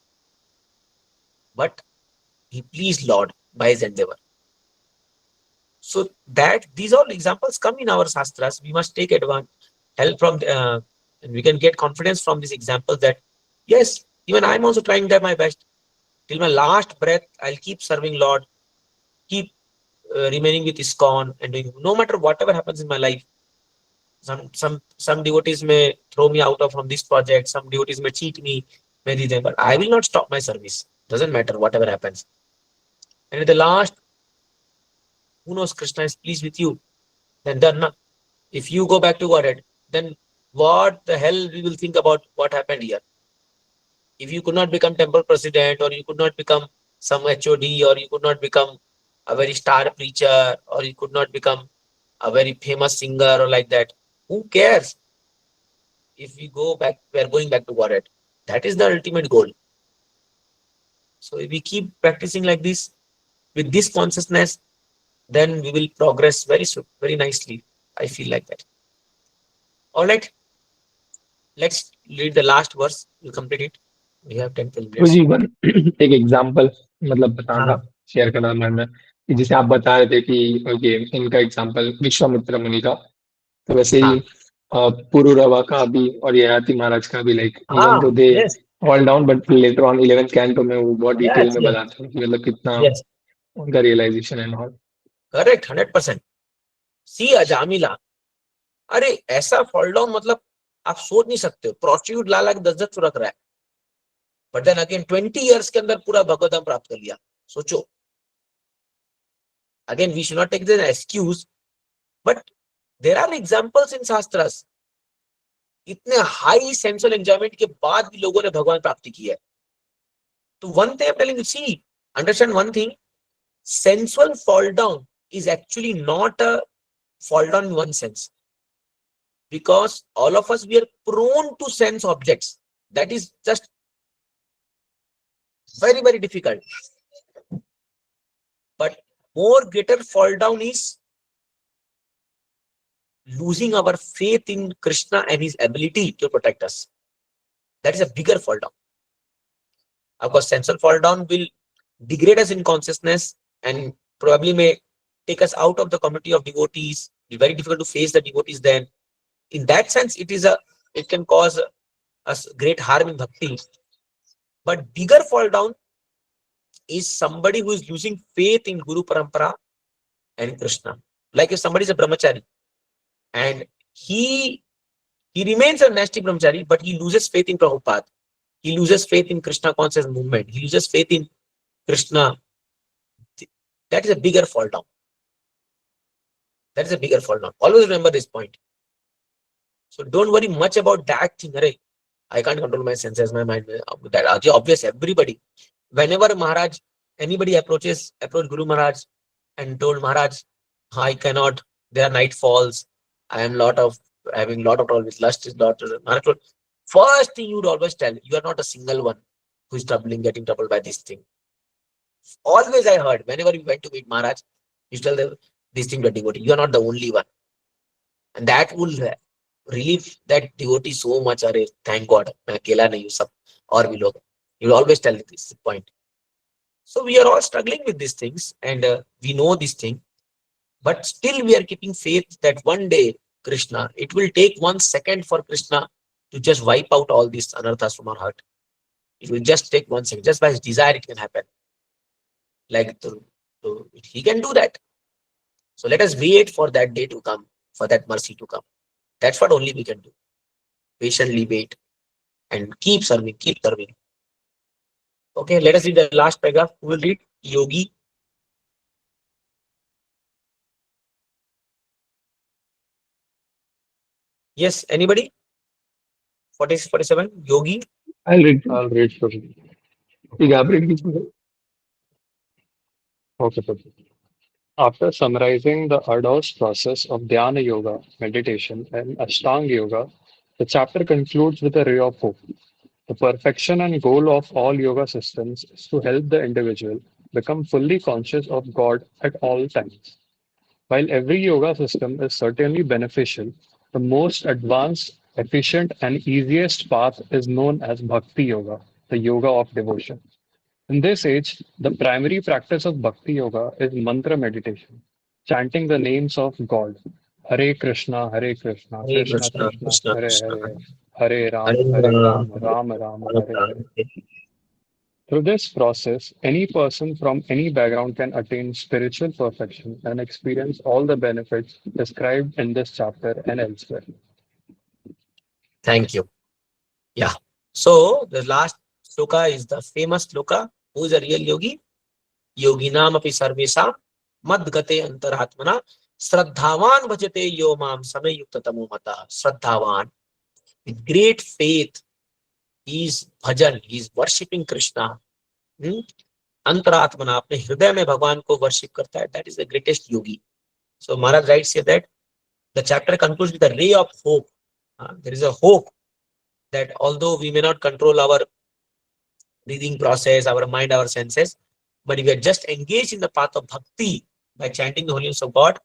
But he pleased Lord by his endeavor. So that these all examples come in our shastras. We must take help from, and we can get confidence from these examples that yes, even I'm also trying that my best. Till my last breath, I'll keep serving Lord, keep remaining with ISKCON and doing no matter whatever happens in my life. Some devotees may throw me out of from this project. Some devotees may cheat me, maybe but I will not stop my service. Doesn't matter whatever happens. And at the last, who knows, Krishna is pleased with you, then done. If you go back to Godhead, then what the hell we will think about what happened here? If you could not become temple president, or you could not become some HOD, or you could not become a very star preacher, or you could not become a very famous singer or like that, who cares? If we go back, we are going back to Godhead. That is the ultimate goal. So if we keep practicing like this, With this consciousness, then we will progress very nicely. I feel like that. All right. Let's read the last verse. We'll complete it. We have 10 तो minutes. जी one एक example मतलब बताना था, हाँ share करना था मैं कि जैसे आप बता रहे थे कि ये इनका एग्जाम्पल विश्वामित्र मुनि का, तो वैसे ही हाँ पुरुरवा का भी और ययाति महाराज का भी, लाइक इवन तो हाँ they yes all down, but later on 11th canto में वो बहुत डिटेल यस में यस बताते हैं कि मतलब कितना यस उनका रियलाइजेशन एंड ऑल। करेक्ट 100%. सी अजामिला, अरे ऐसा फॉल डाउन मतलब आप सोच नहीं सकते हो. प्रोस्टिट्यूट ला ला के 10 रख रहा है, बट देन अगेन 20 years के अंदर पूरा भगवतम प्राप्त कर लिया. सोचो. Again we should not take this excuse, but there are examples in shastras. इतने हाई सेंसुअल एंजॉयमेंट के बाद भी लोगों ने भगवान प्राप्ति की है. तो one thing I am telling you, see understand one thing, sensual fall down is actually not a fall down in one sense, because all of us we are prone to sense objects. That is just very difficult. But more greater fall down is losing our faith in Krishna and his ability to protect us. That is a bigger fall down. Of course, sensual fall down will degrade us in consciousness and probably may take us out of the community of devotees. It's very difficult to face the devotees then. In that sense, it can cause us great harm in bhakti. But bigger fall down is somebody who is losing faith in Guru Parampara and Krishna. Like if somebody is a brahmachari and he remains a nasty brahmachari, but he loses faith in Prabhupada. He loses faith in Krishna conscious movement. He loses faith in Krishna. That is a bigger fall down. That is a bigger fall down. Always remember this point. So don't worry much about that thing. Hare, I can't control my senses, my mind. That obvious. Everybody, whenever Maharaj, anybody approach Guru Maharaj and told Maharaj, I cannot. There are night falls. I am having lot of trouble with lust. Is lot. Maharaj told, first thing you would always tell, you are not a single one who is getting troubled by this thing. Always I heard, whenever we went to meet Maharaj, you tell them this thing to a devotee. You are not the only one, and that will relieve that devotee so much. Are thank God, मैं अकेला नहीं हूँ, सब और भी लोग. You will always tell this point. So we are all struggling with these things, and we know this thing, but still we are keeping faith that one day Krishna, it will take 1 second for Krishna to just wipe out all these anarthas from our heart. It will just take 1 second. Just by his desire, it can happen. Like he can do that. So let us wait for that day to come, for that mercy to come. That's what only we can do. Patiently wait and keep serving, keep serving. Okay, let us read the last paragraph. Who will read? Yogi. Yes, anybody? 47. Yogi. I'll read. I'll read for you. ठीक है, आप read कीजिए. Okay, Prabhu. After summarizing the arduous process of Dhyana Yoga, meditation, and Ashtanga Yoga, the chapter concludes with a ray of hope. The perfection and goal of all yoga systems is to help the individual become fully conscious of God at all times. While every yoga system is certainly beneficial, the most advanced, efficient, and easiest path is known as Bhakti Yoga, the yoga of devotion. In this age, the primary practice of Bhakti Yoga is mantra meditation, chanting the names of God. Hare Krishna, Hare Krishna Krishna, Krishna, Krishna Hare Krishna. Hare, Hare Hare Ram, Rama, Hare Rama Rama, Ram, Hare Hare. Hare. Through this process, any person from any background can attain spiritual perfection and experience all the benefits described in this chapter and elsewhere. Thank you. Yeah. So the last sloka is the famous sloka. Who is a real yogi? Yoginam api sarvesam madgate antaratmana Shraddhavan bhajate yo mam samayukta tamo mata. Shraddhavan, with great faith, he is bhajan, he is worshipping Krishna. अंतरात्मना, अपने हृदय में भगवान को worship करता है. That is the greatest yogi. So Maharaj writes here that the chapter concludes with a ray of hope. There is a hope that although we may not control our breathing process, our mind, our senses, But if we are just engaged in the path of bhakti by chanting the holy names of God,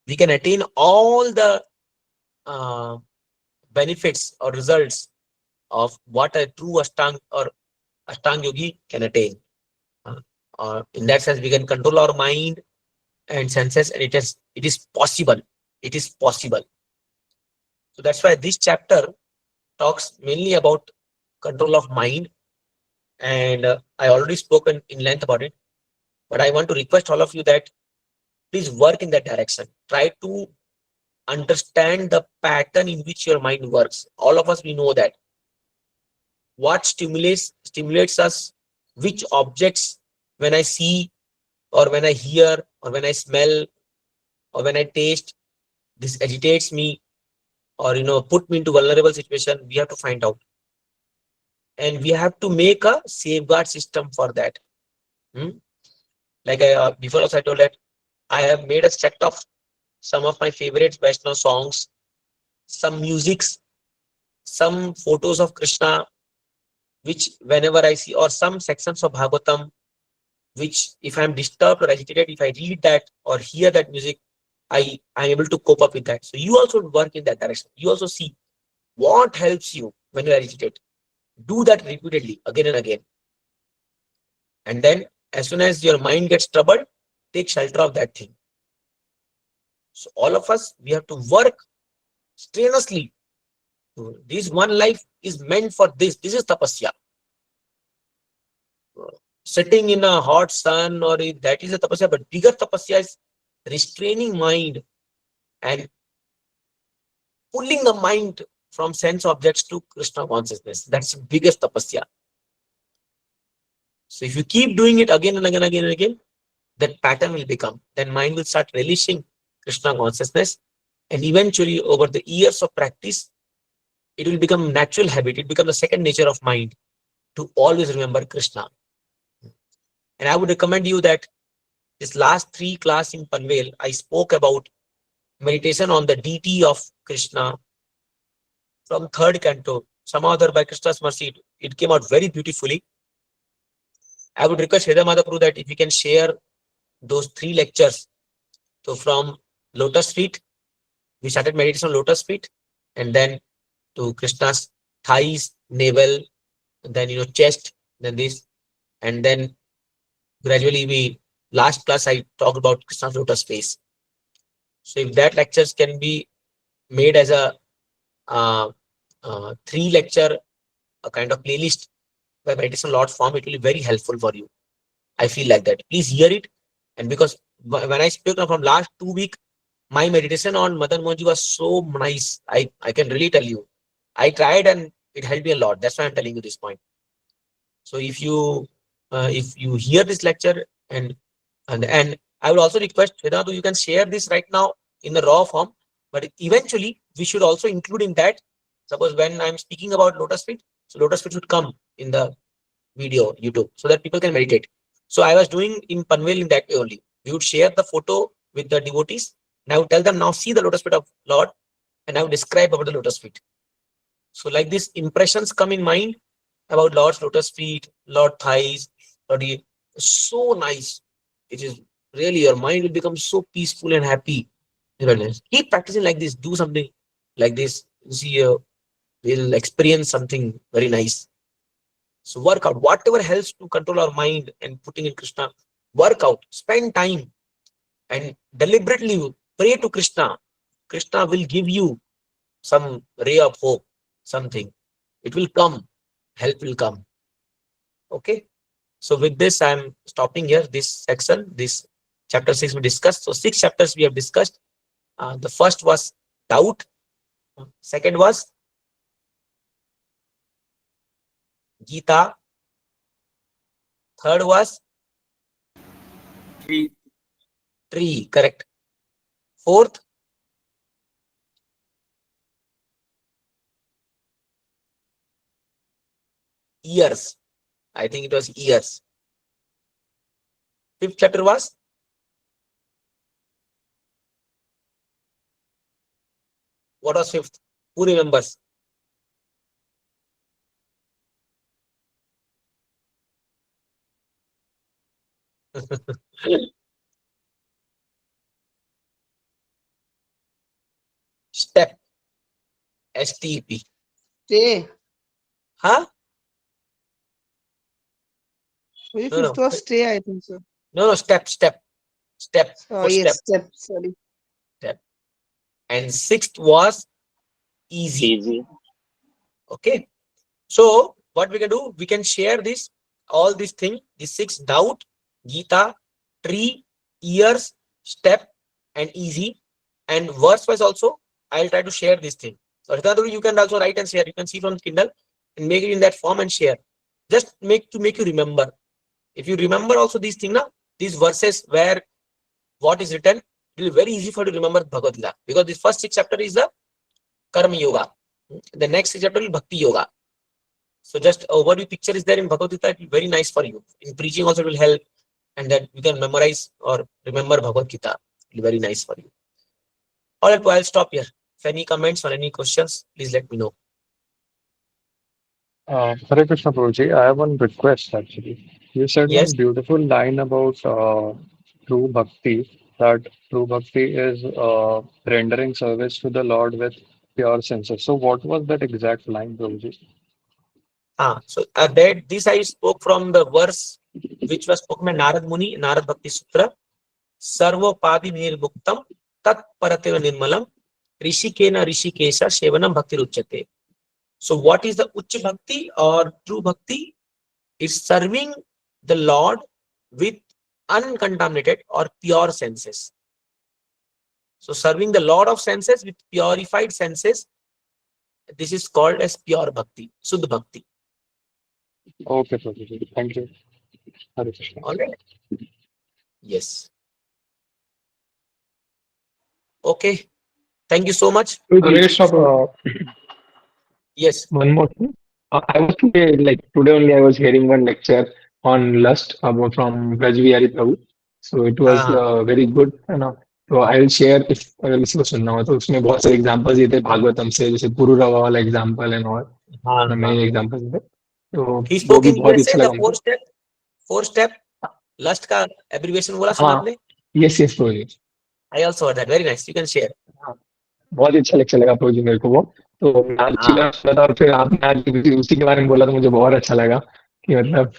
we can attain all the uh, benefits or results of what a true Ashtang or Ashtang yogi can attain. Uh, in that sense, we can control our mind and senses, and it is possible. It is possible. So that's why this chapter talks mainly about control of mind, and I already spoken in length about it. But I want to request all of you that please work in that direction. Try to understand the pattern in which your mind works. All of us, we know that what stimulates us, which objects, when I see or when I hear or when I smell or when I taste, this agitates me or put me into vulnerable situation. We have to find out, and we have to make a safeguard system for that. Hmm? Like before also I told that I have made a set of some of my favorite Vaishnava songs, some musics, some photos of Krishna, which whenever I see, or some sections of Bhagavatam, which if I'm disturbed or agitated, if I read that or hear that music, I'm able to cope up with that. So you also work in that direction. You also see what helps you when you're agitated. Do that repeatedly again and again. And then as soon as your mind gets troubled, take shelter of that thing. So all of us, we have to work strenuously. This one life is meant for this. This is tapasya. Sitting in a hot sun that is a tapasya, but bigger tapasya is restraining mind and pulling the mind from sense objects to Krishna consciousness. That's the biggest tapasya. So if you keep doing it again and again, again and again, that pattern will become. Then mind will start relishing Krishna consciousness, and eventually over the years of practice, it will become natural habit. It becomes the second nature of mind to always remember Krishna. And I would recommend you that this last 3 class in Panvel, I spoke about meditation on the deity of Krishna from third canto. Somehow other by Krishna's mercy, it came out very beautifully. I would request Hridaya Madhaprabhu that if you can share those 3 lectures. So from lotus feet, we started meditation on lotus feet, and then to Krishna's thighs, navel, then chest, then this, and then gradually last class I talked about Krishna's lotus face. So if that lectures can be made as a 3 lecture, a kind of playlist by meditation Lord form, it will be very helpful for you. I feel like that. Please hear it. And because when I spoke from last 2 weeks, my meditation on Madan Mohanji was so nice. I can really tell you. I tried and it helped me a lot. That's why I'm telling you this point. So if you hear this lecture and I would also request Vedanta, you can share this right now in the raw form, but eventually we should also include in that. Suppose when I'm speaking about lotus feet, so lotus feet should come in the video YouTube so that people can meditate. So I was doing in Panvel in that way only. We would share the photo with the devotees, and I would tell them, now see the lotus feet of Lord, and I would describe about the lotus feet. So like this, impressions come in mind about Lord's lotus feet, Lord thighs, body. So nice. It is really, your mind will become so peaceful and happy. Keep practicing like this. Do something like this. You see, we'll experience something very nice. So work out whatever helps to control our mind and putting in Krishna. Work out. Spend time and deliberately pray to Krishna. Krishna will give you some ray of hope, something. It will come. Help will come. Okay. So with this, I'm stopping here. This section, this chapter 6 we discussed. So 6 chapters we have discussed. The first was doubt. Second was Gita. Third was tree. Correct. Fourth, ears. I think it was ears. Fifth chapter was what was fifth? Who remembers? Step. STP. Stay. Huh? Maybe No, fifth no. was stay, I think so. No, step. Oh, Footstep. yes, step. Sorry. Step. And sixth was easy. Easy. Okay. So what we can do, we can share this, all these things, the 6 doubt, Gita, tree, ears, step, and easy. And verse wise also, I'll try to share this thing. So you can also write and share. You can see from Kindle and make it in that form and share. Just make you remember. If you remember also these things now, these verses where what is written, it will be very easy for you to remember Bhagavad Gita. Because this first 6 chapter is the Karma Yoga. The next 6 chapter is Bhakti Yoga. So just overview picture is there in Bhagavad Gita. It will be very nice for you. In preaching also it will help, and that you can memorize or remember Bhagavad Gita. It will be very nice for you. All right, I'll stop here. If any comments or any questions, please let me know. Hare Krishna Prabhuji, I have one request actually. You said one Yes. beautiful line about true bhakti, that true bhakti is rendering service to the Lord with pure senses. So, what was that exact line, Prabhuji? So that this I spoke from the verse which was spoken by Narad Muni, Narad Bhakti Sutra. Sarvopadi nirbuktam tat parativa nirmalam rishikena rishikesha shevanam bhakti ruchyate. So what is the Ucha Bhakti or true Bhakti? It's serving the Lord with uncontaminated or pure senses. So serving the Lord of senses with purified senses, this is called as pure Bhakti, Suddha Bhakti. Okay, Prabhuji. Thank you. Hare Krishna. All right. Yes. Okay. Thank you so much. Hare Krishna, Yes. one more thing. I was today, like today only, I was hearing one lecture on lust about from Brajvihari Prabhu. So it was हाँ very good, है ना. तो I will share if अगर किसी को सुनना हो तो उसमें बहुत सारे एग्जांपल्स दिए थे भागवतम से जैसे पुरुरवा वाला एग्जांपल एंड और हाँ नए हाँ एग्जांपल्स थे तो he वो spoke भी in बहुत ही USA अच्छा the लगा हमको. four step lust का abbreviation बोला सुना हाँ आपने? यस यस प्रभु जी. I also heard that. Very nice. You can share. हाँ, बहुत ही अच्छा लेक्चर लगा प्रभु जी मेरे को वो. तो मैं आज हाँ सुना था और फिर आपने आज उसी के बारे में बोला तो मुझे बहुत अच्छा लगा कि मतलब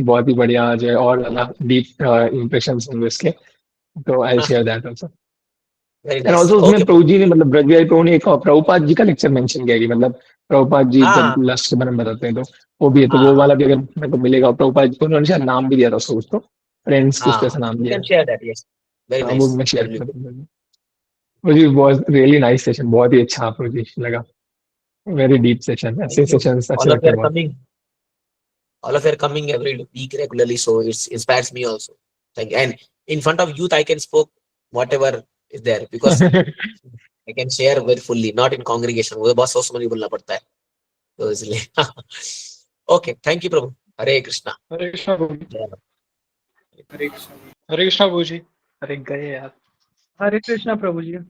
बहुत ही बढ़िया जो है और ज्यादा डीप इम्प्रेशन होंगे इसके. तो आई हाँ, share that also. very and nice. Also उसमें Okay. प्रभु जी ने मतलब ब्रजबिहारी प्रभु ने एक प्रभुपाद जी का लेक्चर मेंशन किया कि मतलब प्रभुपाद जी हाँ जब हाँ लस्ट के बारे में बताते हैं तो वो भी है. तो हाँ वो हाँ वाला भी अगर मेरे को मिलेगा. प्रभुपाद जी को उन्होंने शायद नाम भी दिया था उसको कुछ तो फ्रेंड्स कुछ तो हाँ ऐसा नाम you दिया can है. share that. Yes. Very वो भी nice. मैं शेयर That will be कर good. दूंगा. वो जी बहुत रियली नाइस सेशन. बहुत ही अच्छा प्रभु जी लगा. Very deep session. ऐसे Thank you. सेशंस अच्छे All of लगते you हैं are बहुत. coming. All of you are coming every week regularly, so it inspires me also. Thank you. And in front of youth, I can spoke whatever is there because I can share very fully, not in congregation. वो बस सोच समझ के बोलना पड़ता है. तो इसलिए. Okay. Thank you, Prabhu. Hare Krishna. हरे कृष्णा प्रभु जी. जय राम. हरे कृष्णा प्रभु जी. अरे गए यार. Hare Krishna, Prabhuji.